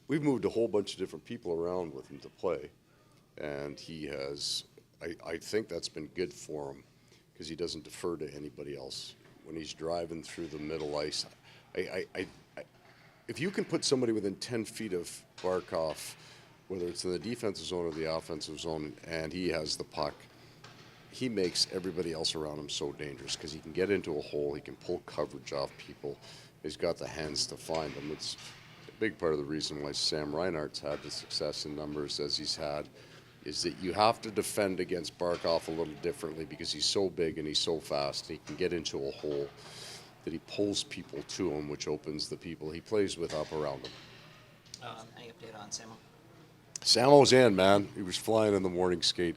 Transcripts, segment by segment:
We've moved a whole bunch of different people around with him to play, and he has. I think that's been good for him because he doesn't defer to anybody else when he's driving through the middle ice. I if you can put somebody within 10 feet of Barkov, whether it's in the defensive zone or the offensive zone, and he has the puck, he makes everybody else around him so dangerous because he can get into a hole, he can pull coverage off people, he's got the hands to find them. It's a big part of the reason why Sam Reinhart's had the success in numbers as he's had, is that you have to defend against Barkov a little differently because he's so big and he's so fast. He can get into a hole that he pulls people to him, which opens the people he plays with up around him. Any update on Samo? Samo's in, man. He was flying in the morning skate.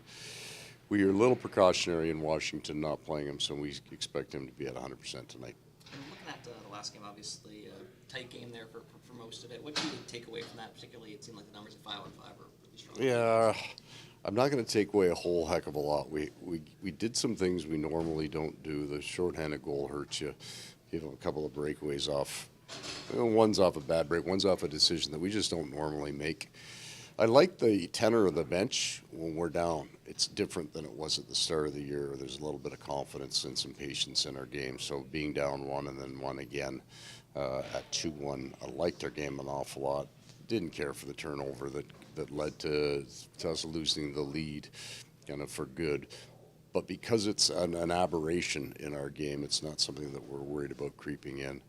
We are a little precautionary in Washington not playing him, so we expect him to be at 100% tonight. And looking at the last game, obviously, tight game there for most of it. What do you take away from that? Particularly, it seemed like the numbers at 5-on-5 were really strong. Yeah, I'm not going to take away a whole heck of a lot. We did some things we normally don't do. The shorthanded goal hurts you. Give them a couple of breakaways off. One's off a bad break. One's off a decision that we just don't normally make. I like the tenor of the bench when we're down. It's different than it was at the start of the year. There's a little bit of confidence and some patience in our game. So being down one and then one again at 2-1, I liked our game an awful lot. Didn't care for the turnover that led to us losing the lead kind of for good. But because it's an aberration in our game, it's not something that we're worried about creeping in.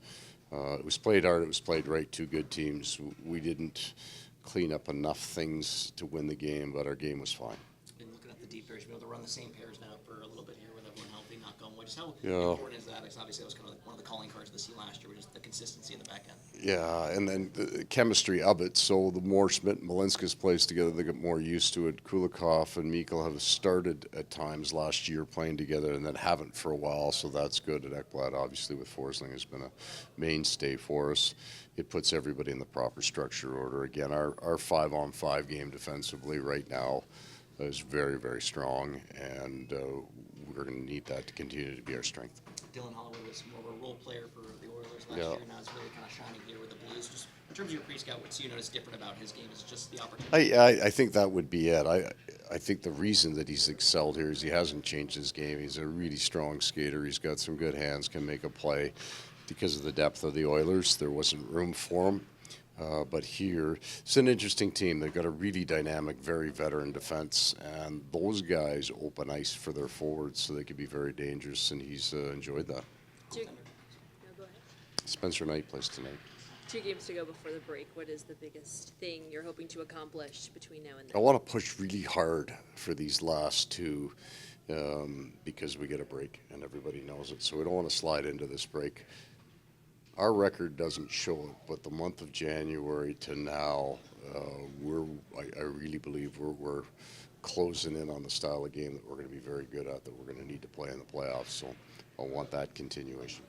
It was played hard. It was played right. Two good teams. We didn't clean up enough things to win the game, but our game was fine. Been looking at the deep pairs, be able to run the same pairs now for a little bit here with everyone healthy, knock on wood. Just how important is that? Because obviously that was kind of like one of the calling cards of the sea last year, was just the consistency in the back end. Yeah, and then the chemistry of it. So the more Schmidt and Malinskas plays together, they get more used to it. Kulikov and Mikkel have started at times last year playing together and then haven't for a while, so that's good. And Ekblad, obviously, with Forsling, has been a mainstay for us. It puts everybody in the proper structure order. Again, our 5-on-5 game defensively right now is very, very strong, and we're going to need that to continue to be our strength. Dylan Holloway was more of a role player for the Oilers last year, and now it's really kind of shining here with the Blues. Just in terms of your pre-scout, what do you notice different about his game? Is it just the opportunity? I think that would be it. I think the reason that he's excelled here is he hasn't changed his game. He's a really strong skater. He's got some good hands, can make a play. Because of the depth of the Oilers, there wasn't room for him. But here, it's an interesting team. They've got a really dynamic, very veteran defense, and those guys open ice for their forwards, so they could be very dangerous, and he's enjoyed that. Go ahead. Spencer Knight plays tonight. 2 games to go before the break. What is the biggest thing you're hoping to accomplish between now and then? I want to push really hard for these last two because we get a break, and everybody knows it, so we don't want to slide into this break. Our record doesn't show it, but the month of January to now, I really believe we're closing in on the style of game that we're going to be very good at, that we're going to need to play in the playoffs. So I want that continuation.